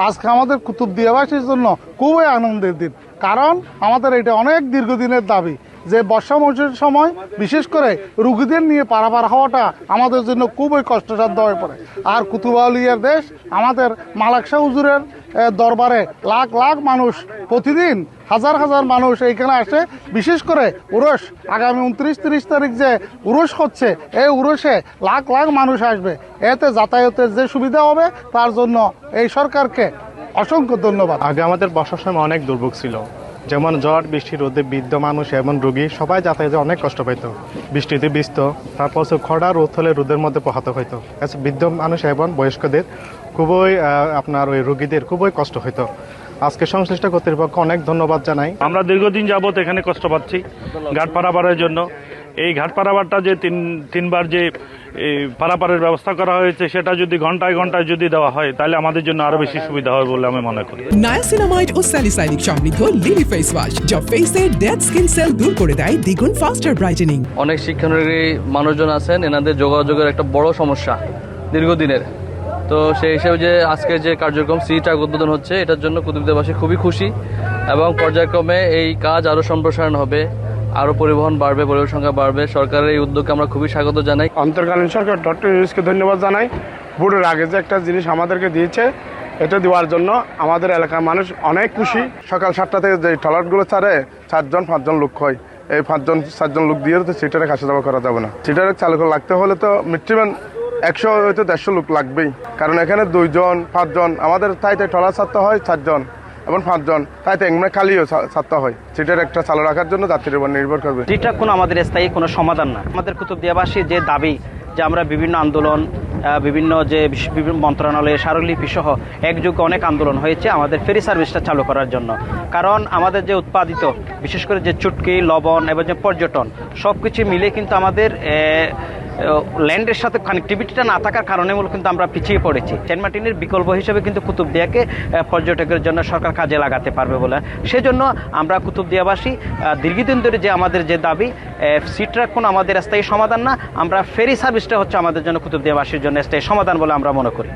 আজকে আমাদের কুতুবদিয়াবাসীর জন্য খুবই আনন্দের দিন, কারণ আমাদের এটা অনেক দীর্ঘদিনের দাবি যে বর্ষা মৌসুমের সময় বিশেষ করে রুগীদের নিয়ে পারাপার হওয়াটা আমাদের জন্য খুবই কষ্টসাধ্য হয়ে পড়ে। আর কুতুব আউলিয়ার দেশ আমাদের মালাক শাহ হুজুরের দরবারে লাখ লাখ মানুষ প্রতিদিন হাজার হাজার মানুষ এইখানে আসে। বিশেষ করে উরস আগামী 29-30 তারিখ যে উরস হচ্ছে, এই উরসে লাখ লাখ মানুষ আসবে। এতে যাতায়াতের যে সুবিধা হবে তার জন্য এই সরকারকে অসংখ্য ধন্যবাদ। আগে আমাদের বর্ষার সময় অনেক দুর্ভোগ ছিল, যেমন ঝড় বৃষ্টি রোদে বৃদ্ধ মানুষ এবং রোগী সবাই যাতায়াতে অনেক কষ্ট পাইতো, বৃষ্টিতে ভিজত, তারপর খরা রোদ হলে রোদের মধ্যে পোহাতে হইতো। বৃদ্ধ মানুষ এবং বয়স্কদের খুবই আপনার ওই রোগীদের খুবই কষ্ট হইতো। আজকে সংশ্লিষ্ট কর্তৃপক্ষ অনেক ধন্যবাদ জানাই। আমরা দীর্ঘদিন যাবত এখানে কষ্ট পাচ্ছি ঘাট পারাপারের জন্য। এই ঘাট পারাপারটা যে তিনবার যে পারাপারের ব্যবস্থা করা হয়েছে, সেটা যদি ঘন্টায় ঘন্টায় যদি দেওয়া হয় তাহলে আমাদের জন্য আরো বেশি সুবিধা হবে বলে আমি মনে করি। নায়াসিনামাইড ও স্যালিসাইলিক সমৃদ্ধ লিলি ফেস ওয়াশ যা ফেসের ডেড স্কিন সেল দূর করে দেয় দ্বিগুণ ফাস্টার ব্রাইটেনিং। অনেক শিক্ষানুরাগী মানুষজন আছেন, এনাদের যোগাযোগের একটা বড় সমস্যা দীর্ঘদিনের। তো সেই হিসেবে যে আজকে যে কার্যক্রম সি ট্রাক উদ্বোধন হচ্ছে, এটার জন্য কুতুবদিয়াবাসী খুবই খুশি এবং পর্যায়ক্রমে এই কাজ আরও সম্প্রসারণ হবে, আরও পরিবহন বাড়বে, পরিবহন সংখ্যা বাড়বে। সরকারের এই উদ্যোগকে আমরা খুবই স্বাগত জানাই। অন্তর্কালীন সরকার ডক্টর ইউনূসকে ধন্যবাদ জানাই। ভোটের আগে যে একটা জিনিস আমাদেরকে দিয়েছে, এটা দেওয়ার জন্য আমাদের এলাকার মানুষ অনেক খুশি। সকাল 7টা থেকে যে ট্রলারগুলো ছাড়ে 4-5 লোক হয়, এই 5-7 লোক দিয়ে তো সিটারে আসা যাওয়া করা যাবে না। সিটারে চালু লাগতে হলে তো মিনিমাম 100 হয়তো 150 লোক লাগবেই, কারণ এখানে 2-5 আমাদের তাইতে ট্রলার ছাড়তে হয় 4 জন এবং 5 জন, তাইতে এমনি খালিও ছাড়তে হয়। সিটার একটা চালু রাখার জন্য যাত্রীর উপর নির্ভর করবে। যেটা কোনো আমাদের স্থায়ী কোনো সমাধান না। আমাদের কুতুবদিয়াবাসীর যে দাবি যে আমরা বিভিন্ন আন্দোলন, বিভিন্ন মন্ত্রণালয়ের স্মারকলিপি সহ একযোগে অনেক আন্দোলন হয়েছে আমাদের ফেরি সার্ভিসটা চালু করার জন্য। কারণ আমাদের যে উৎপাদিত বিশেষ করে যে চুটকি, লবণ এবং যে পর্যটন সব কিছু মিলে কিন্তু আমাদের ল্যান্ডের সাথে কানেক্টিভিটিটা না থাকার কারণে মূলত কিন্তু আমরা পিছিয়ে পড়েছি। সেন্ট মার্টিনের বিকল্প হিসেবে কিন্তু কুতুবদিয়াকে পর্যটকের জন্য সরকার কাজে লাগাতে পারবে বলে, সেজন্য আমরা কুতুবদিয়াবাসী দীর্ঘদিন ধরে যে আমাদের যে দাবি সি ট্রাক কোনো আমাদের স্থায়ী সমাধান না, আমরা ফেরি সার্ভিসটা হচ্ছে আমাদের জন্য কুতুবদিয়াবাসীর জন্য স্থায়ী সমাধান বলে আমরা মনে করি।